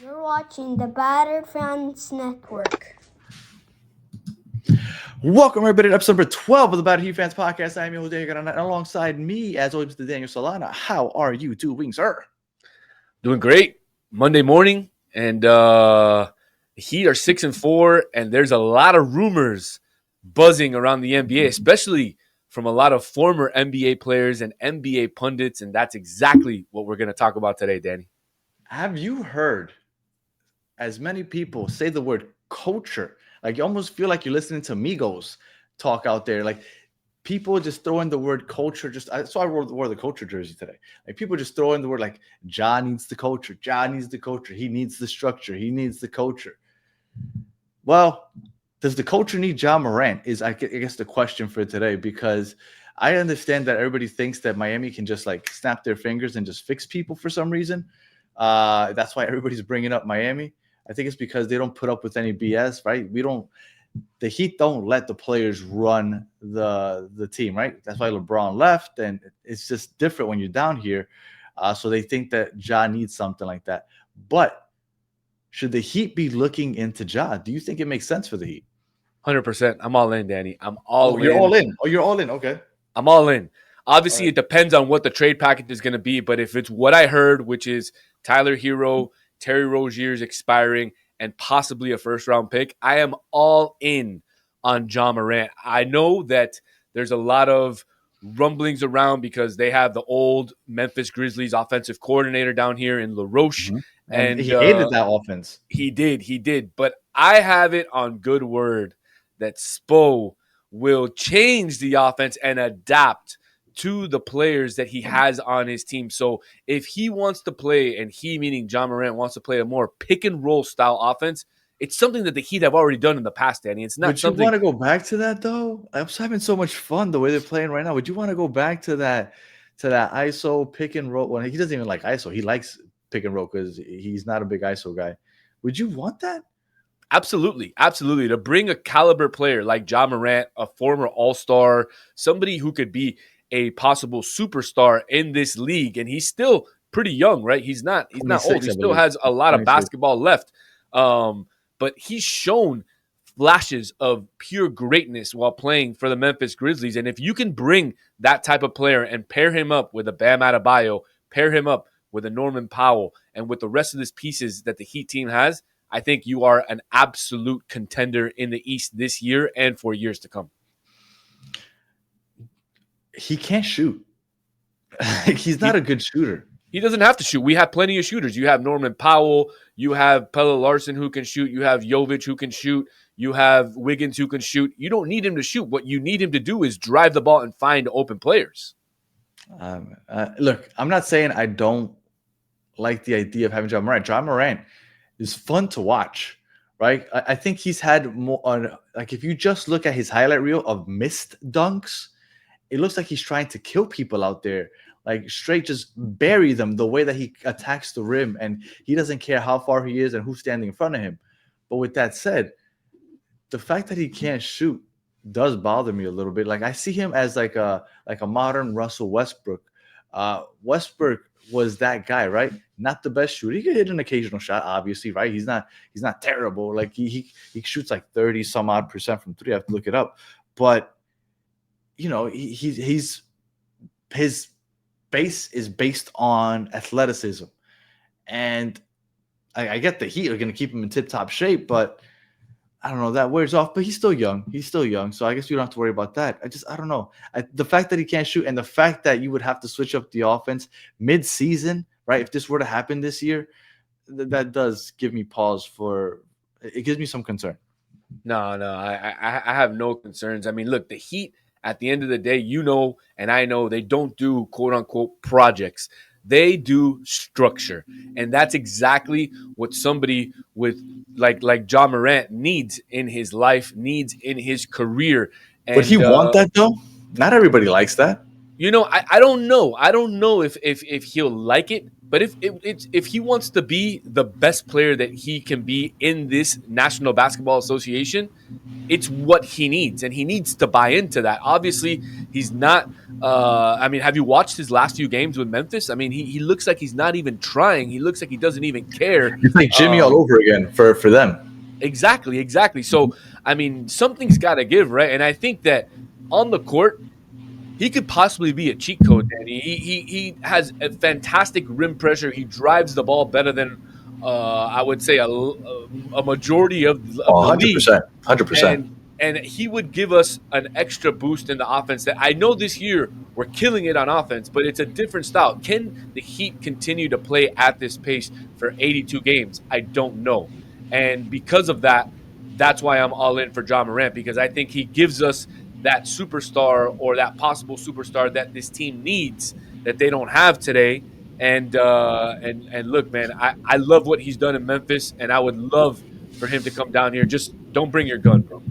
You're watching the Battered Fans Network. Welcome everybody to episode number 12 of the Battered Fans Podcast. I'm your host, Daniel, and alongside me, as always, Mr. Daniel Solana. How are you doing, sir? Doing great. Monday morning, and the Heat are 6-4, and there's a lot of rumors buzzing around the NBA, especially from a lot of former NBA players and NBA pundits, and that's exactly what we're going to talk about today, Danny. Have you heard as many people say the word culture? Like, you almost feel like you're listening to Migos talk out there. Like, people just throw in the word culture. So I wore the culture jersey today. Like, people just throw in the word like Ja needs the culture. Ja needs the culture. He needs the structure. He needs the culture. Well, does the culture need Ja Morant? Is I guess the question for today, because I understand that everybody thinks that Miami can just like snap their fingers and just fix people for some reason. That's why everybody's bringing up Miami. I think it's because they don't put up with any BS, right? The Heat don't let the players run the team, right? That's why LeBron left, and it's just different when you're down here. So they think that Ja needs something like that. But should the Heat be looking into Ja? Do you think it makes sense for the Heat? 100%. I'm all in, Danny. I'm all in. You're all in. Oh, you're all in. Okay. I'm all in. Obviously, All right. It depends on what the trade package is going to be, but if it's what I heard, which is Tyler Hero, Terry Rozier's expiring, and possibly a first-round pick, I am all in on Ja Morant. I know that there's a lot of rumblings around because they have the old Memphis Grizzlies offensive coordinator down here in LaRoche. Mm-hmm. And And he hated that offense. He did. But I have it on good word that Spo will change the offense and adapt to the players that he has on his team. So if he wants to play, and he meaning Ja Morant wants to play a more pick and roll style offense, it's something that the Heat have already done in the past, Danny. It's not Would you something. want to go back to that though? I'm just having so much fun the way they're playing right now. Would you want to go back to that ISO pick and roll? Well, he doesn't even like ISO. He likes pick and roll because he's not a big ISO guy. Would you want that? Absolutely. To bring a caliber player like Ja Morant, a former All-Star, somebody who could be a possible superstar in this league, and he's still pretty young, right? He's not old. He I still believe. has a lot of 26. basketball left. But he's shown flashes of pure greatness while playing for the Memphis Grizzlies. And if you can bring that type of player and pair him up with a Bam Adebayo, pair him up with a Norman Powell, and with the rest of these pieces that the Heat team has, I think you are an absolute contender in the East this year and for years to come. He can't shoot. He's not a good shooter. He doesn't have to shoot. We have plenty of shooters. You have Norman Powell. You have Pelle Larsson who can shoot. You have Jovic who can shoot. You have Wiggins who can shoot. You don't need him to shoot. What you need him to do is drive the ball and find open players. Look, I'm not saying I don't like the idea of having Ja Morant. Ja Morant is fun to watch, right? I think he's had more on, like, if you just look at his highlight reel of missed dunks, it looks like he's trying to kill people out there, like straight just bury them the way that he attacks the rim, and he doesn't care how far he is and who's standing in front of him. But with that said, the fact that he can't shoot does bother me a little bit. Like, I see him as like a modern Russell Westbrook. Westbrook was that guy, right? Not the best shooter. He could hit an occasional shot, obviously, right? He's not terrible. Like, he shoots like 30 some odd percent from three. I have to look it up. But you know, his base is based on athleticism. And I get the Heat are going to keep him in tip-top shape, but I don't know, that wears off. But he's still young. So I guess you don't have to worry about that. I don't know. The fact that he can't shoot, and the fact that you would have to switch up the offense mid-season, right? If this were to happen this year, that does give me pause it gives me some concern. No, I have no concerns. I mean, look, the Heat, at the end of the day, you know, and I know, they don't do quote unquote projects. They do structure. And that's exactly what somebody with like Ja Morant needs in his life, needs in his career. And, Would he want that though? Not everybody likes that. You know, I don't know. I don't know if he'll like it. But if he wants to be the best player that he can be in this National Basketball Association, it's what he needs, and he needs to buy into that. Obviously, he's not I mean, have you watched his last few games with Memphis? I mean, he looks like he's not even trying. He looks like he doesn't even care. It's like Jimmy all over again for them. Exactly. So, I mean, something's got to give, right? And I think that on the court, he could possibly be a cheat code, Danny. He has a fantastic rim pressure. He drives the ball better than I would say a majority of Oh, the league. 100%. 100%. And he would give us an extra boost in the offense. That I know this year we're killing it on offense, but it's a different style. Can the Heat continue to play at this pace for 82 games? I don't know. And because of that, that's why I'm all in for Ja Morant, because I think he gives us that superstar or that possible superstar that this team needs that they don't have today. And look, man, I love what he's done in Memphis, and I would love for him to come down here. Just don't bring your gun, bro.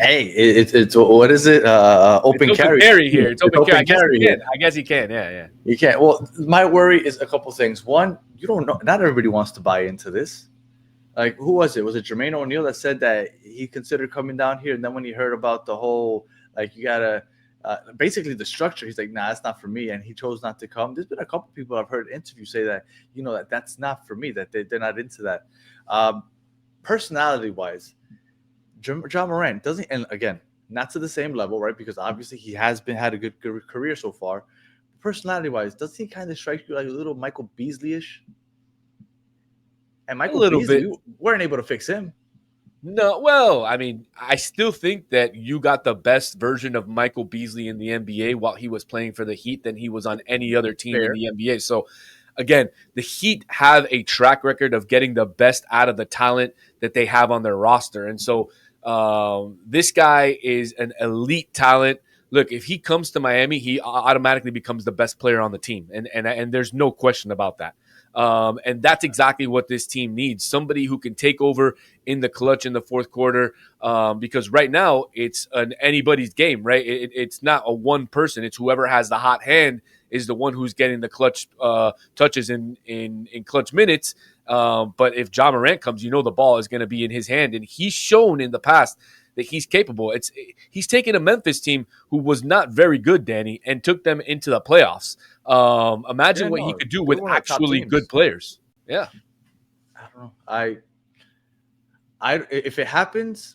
Hey, it's what is it? Open It's carry. open carry here. It's open carry. Carry. I guess he can. Yeah. You can't. Well, my worry is a couple things. One, you don't know. Not everybody wants to buy into this. Like, who was it? Was it Jermaine O'Neal that said that he considered coming down here? And then when he heard about the whole, like, you got to, basically the structure, he's like, nah, that's not for me. And he chose not to come. There's been a couple people I've heard interviews say that, that's not for me, that they're not into that. Personality-wise, Ja Morant doesn't, and again, not to the same level, right? Because obviously he has had a good career so far. Personality-wise, doesn't he kind of strike you like a little Michael Beasley-ish? And Michael Beasley, we weren't able to fix him. No, well, I mean, I still think that you got the best version of Michael Beasley in the NBA while he was playing for the Heat than he was on any other team in the NBA. So, again, the Heat have a track record of getting the best out of the talent that they have on their roster. And so this guy is an elite talent. Look, if he comes to Miami, he automatically becomes the best player on the team. And there's no question about that. And that's exactly what this team needs. Somebody who can take over in the clutch in the fourth quarter, because right now it's an anybody's game, right? It's not a one person. It's whoever has the hot hand is the one who's getting the clutch touches in clutch minutes. But if Ja Morant comes, the ball is going to be in his hand. And he's shown in the past that he's capable. He's taken a Memphis team who was not very good, Danny, and took them into the playoffs. Imagine what he could do with actually good players. Yeah. I don't know. I if it happens,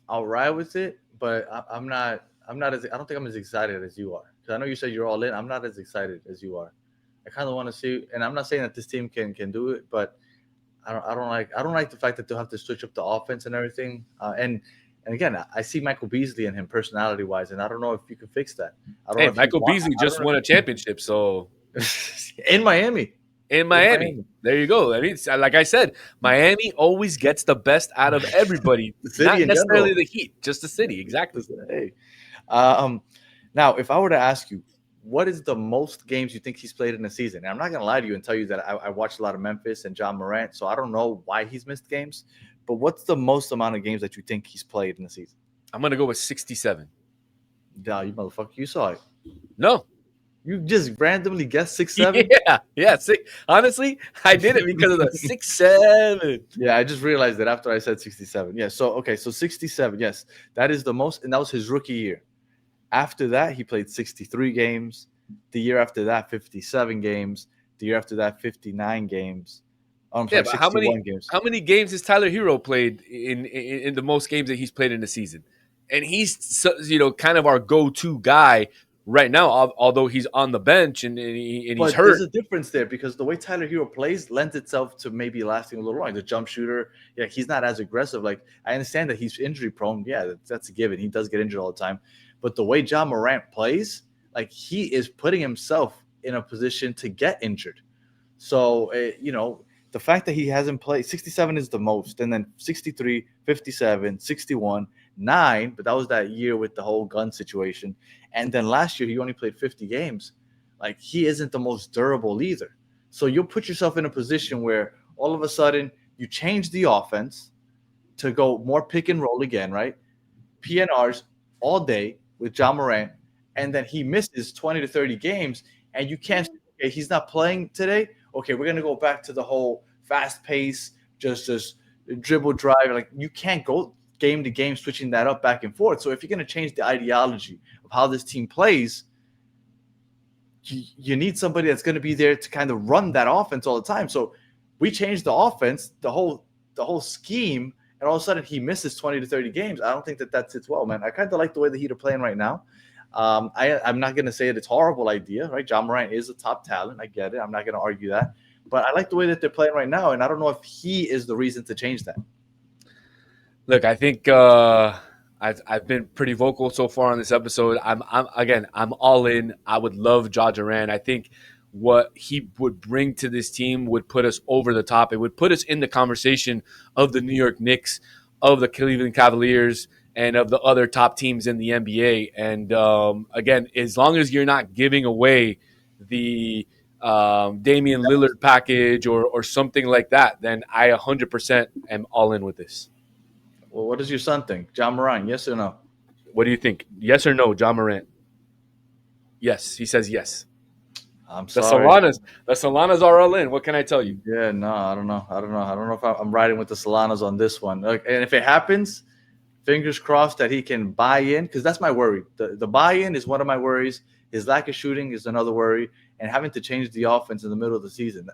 I'll ride with it, but I'm not as, I don't think I'm as excited as you are. Because I know you said you're all in. I'm not as excited as you are. I kind of want to see, and I'm not saying that this team can do it, but I don't like the fact that they'll have to switch up the offense and everything. And again, I see Michael Beasley in him personality-wise, and I don't know if you can fix that. Michael Beasley just won a championship, so in Miami. There you go. I mean, like I said, Miami always gets the best out of everybody, not necessarily the Heat, just the city. Exactly. Hey, now if I were to ask you, what is the most games you think he's played in a season? And I'm not going to lie to you and tell you that I watched a lot of Memphis and Ja Morant, so I don't know why he's missed games. But what's the most amount of games that you think he's played in a season? I'm going to go with 67. Nah, you motherfucker. You saw it. No. You just randomly guessed 6'7"? Yeah. Honestly, I did it because of the 6'7". Yeah, I just realized that after I said 67. Yeah, so 67. Yes, that is the most, and that was his rookie year. After that, he played 63 games. The year after that, 57 games. The year after that, 59 games. Oh, I'm sorry, but 61 games. How many games has Tyler Hero played in the most games that he's played in the season? And he's kind of our go-to guy right now, although he's on the bench and he's hurt. There's a difference there because the way Tyler Hero plays lends itself to maybe lasting a little long. The jump shooter, yeah, he's not as aggressive. Like, I understand that he's injury prone. Yeah, that's a given. He does get injured all the time. But the way Ja Morant plays, like, he is putting himself in a position to get injured. So, the fact that he hasn't played, 67 is the most, and then 63, 57, 61, 9, but that was that year with the whole gun situation. And then last year, he only played 50 games. Like, he isn't the most durable either. So you'll put yourself in a position where all of a sudden you change the offense to go more pick and roll again, right? PNRs all day with Ja Morant, and then he misses 20 to 30 games, and you can't say, okay, he's not playing today. Okay, we're going to go back to the whole fast pace, just dribble drive. Like, you can't go game to game switching that up back and forth. So if you're going to change the ideology how this team plays, you need somebody that's going to be there to kind of run that offense all the time. So we changed the offense, the whole scheme, and all of a sudden he misses 20 to 30 games. I don't think that sits well, man. I kind of like the way the Heat are playing right now. I'm not going to say that it's a horrible idea, right? Ja Morant is a top talent. I get it. I'm not going to argue that. But I like the way that they're playing right now, and I don't know if he is the reason to change that. Look, I think I've been pretty vocal so far on this episode. I'm all in. I would love Ja Morant. I think what he would bring to this team would put us over the top. It would put us in the conversation of the New York Knicks, of the Cleveland Cavaliers, and of the other top teams in the NBA. And again, as long as you're not giving away the Damian Lillard package or something like that, then I 100% am all in with this. Well, what does your son think? Ja Morant, yes or no? What do you think? Yes or no, Ja Morant? Yes, he says yes. I'm The sorry. Solanas are all in. What can I tell you? Yeah, no, I don't know. I don't know if I'm riding with the Solanas on this one. And if it happens, fingers crossed that he can buy in, because that's my worry. The buy-in is one of my worries. His lack of shooting is another worry, and having to change the offense in the middle of the season.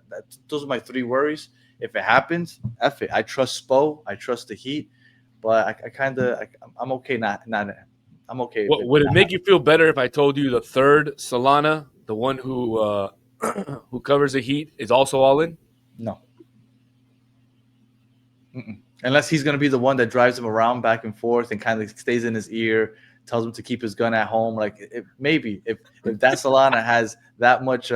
Those are my three worries. If it happens, F it. I trust Spo. I trust the Heat, but I'm okay. I'm okay. Would it make you feel better if I told you the third Solana, the one who who covers the Heat, is also all in? No. Mm-mm. Unless he's going to be the one that drives him around back and forth and kind of stays in his ear, tells him to keep his gun at home. Like maybe if that Solana has that much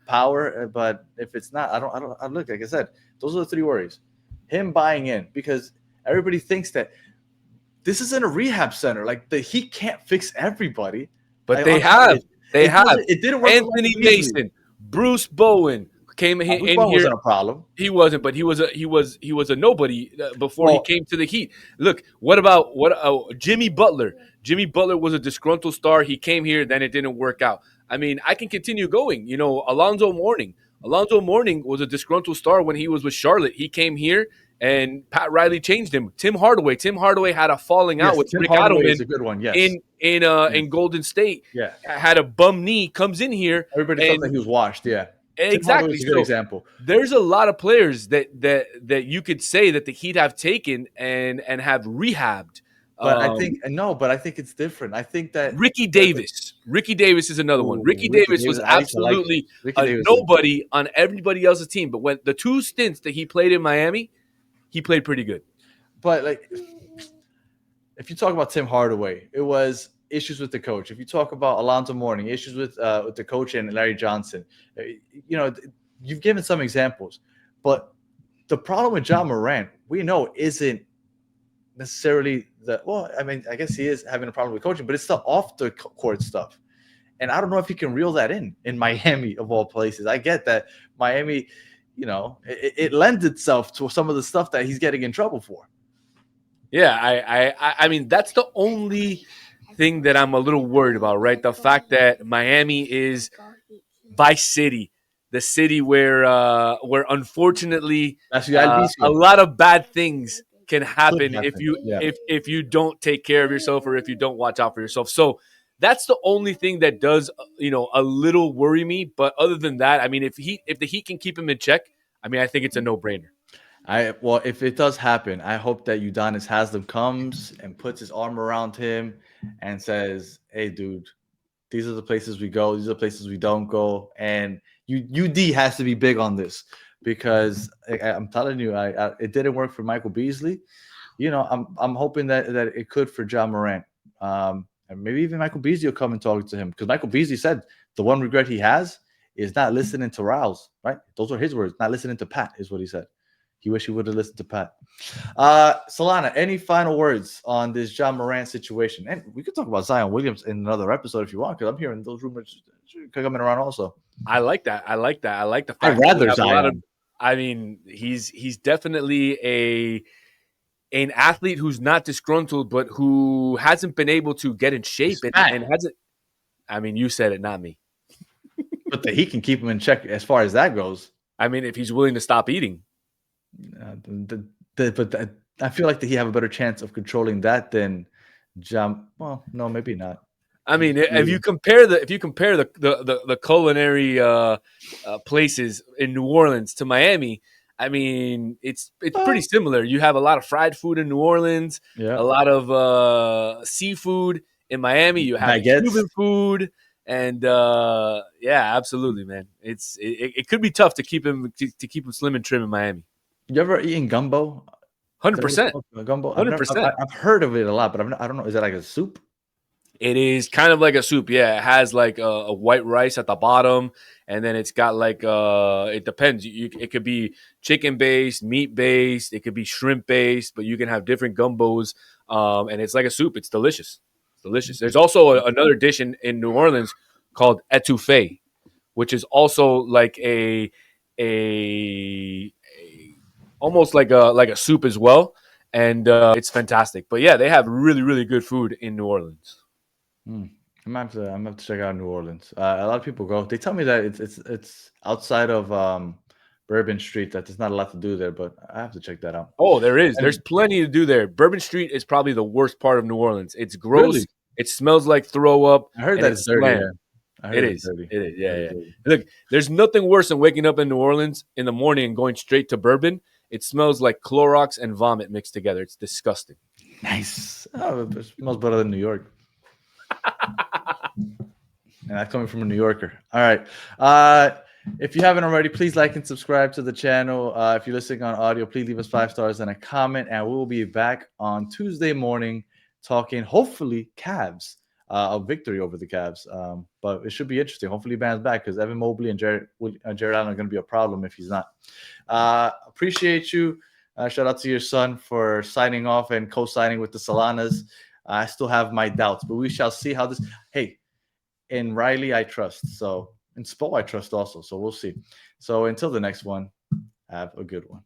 power, but if it's not, I look, like I said, those are the three worries. Him buying in, because everybody thinks that this isn't a rehab center. Like the Heat can't fix everybody. But they have. It didn't work. Anthony Mason, Bruce Bowen came in Bruce Bowen here. Wasn't a problem. He wasn't, but he was a nobody before he came to the Heat. Look, what about Jimmy Butler? Jimmy Butler was a disgruntled star. He came here, then it didn't work out. I mean, I can continue going. You know, Alonzo Mourning was a disgruntled star when he was with Charlotte. He came here, and Pat Riley changed him. Tim Hardaway had a falling out with Rick Adelman. Is a good one, yes. In Golden State. Yeah, had a bum knee. Comes in here. Everybody thought that he was washed. Yeah. Exactly. Is a good example. There's a lot of players that you could say that the Heat have taken and have rehabbed. But I think it's different. I think that Ricky Davis is another one. Ricky Davis was absolutely a nobody on everybody else's team. But when the two stints that he played in Miami, he played pretty good. But like, if you talk about Tim Hardaway, it was issues with the coach. If you talk about Alonzo Mourning, issues with the coach and Larry Johnson, you've given some examples. But the problem with Ja Morant, we know, isn't necessarily I guess he is having a problem with coaching, but it's the off the court stuff. And I don't know if he can reel that in Miami of all places. I get that Miami, it lends itself to some of the stuff that he's getting in trouble for. Yeah, I mean, that's the only thing that I'm a little worried about, right? The fact that Miami is Vice City, the city where unfortunately a lot of bad things can happen if you don't take care of yourself or if you don't watch out for yourself. So that's the only thing that does a little worry me. But other than that, I mean, if the Heat can keep him in check, I mean, I think it's a no-brainer. If it does happen, I hope that Udonis Haslem comes and puts his arm around him and says, "Hey, dude, these are the places we go. These are the places we don't go." And UD has to be big on this, because I'm telling you, it didn't work for Michael Beasley. I'm hoping that it could for Ja Morant. And maybe even Michael Beasley will come and talk to him, because Michael Beasley said the one regret he has is not listening to Rouse, right? Those are his words. Not listening to Pat is what he said. He wish he would have listened to Pat. Solana, any final words on this Ja Morant situation? And we could talk about Zion Williams in another episode if you want, because I'm hearing those rumors coming around also. I like that. I like the fact I'd rather Zion. He's definitely an athlete who's not disgruntled, but who hasn't been able to get in shape and hasn't. I mean, you said it, not me. But he can keep him in check as far as that goes. I mean, if he's willing to stop eating. But I feel like that he have a better chance of controlling that than Well, no, maybe not. I mean, if you compare the culinary places in New Orleans to Miami, I mean, it's pretty similar. You have a lot of fried food in New Orleans, Yeah. a lot of seafood. In Miami, you have Baguettes. Cuban food, and yeah, absolutely, man. It could be tough to keep him slim and trim in Miami. You ever eaten gumbo? 100%, Gumbo. 100%. I've heard of it a lot, but I don't know. Is that like a soup? It is kind of like a soup. Yeah, it has like a white rice at the bottom, and then it's got like it depends. It could be chicken based, meat based, it could be shrimp based, but you can have different gumbos, and it's like a soup. It's delicious. It's delicious. There's also another dish in New Orleans called etouffee, which is also like a almost like a soup as well, and it's fantastic. But yeah, they have really good food in New Orleans. I'm gonna have to check out New Orleans. A lot of people go. They tell me that it's outside of Bourbon Street. That there's not a lot to do there, but I have to check that out. Oh, there is. And There's plenty to do there. Bourbon Street is probably the worst part of New Orleans. It's gross. Really? It smells like throw up. I heard and that it's dirty. slammed. Yeah. I heard It it's is. dirty. It is. I Yeah, heard yeah. it's dirty. Look, there's nothing worse than waking up in New Orleans in the morning and going straight to Bourbon. It smells like Clorox and vomit mixed together. It's disgusting. Nice. Oh, it smells better than New York. And that's coming from a New Yorker. All right. If you haven't already, please like and subscribe to the channel. If you're listening on audio, please leave us 5 stars and a comment. And we will be back on Tuesday morning talking, hopefully, Cavs. A victory over the Cavs. But it should be interesting. Hopefully, he bounces back because Evan Mobley and Jared Allen are going to be a problem if he's not. Appreciate you. Shout out to your son for signing off and co-signing with the Solanas. I still have my doubts, but we shall see how this. Hey, in Riley, I trust. So in Spo, I trust also. So we'll see. So until the next one, have a good one.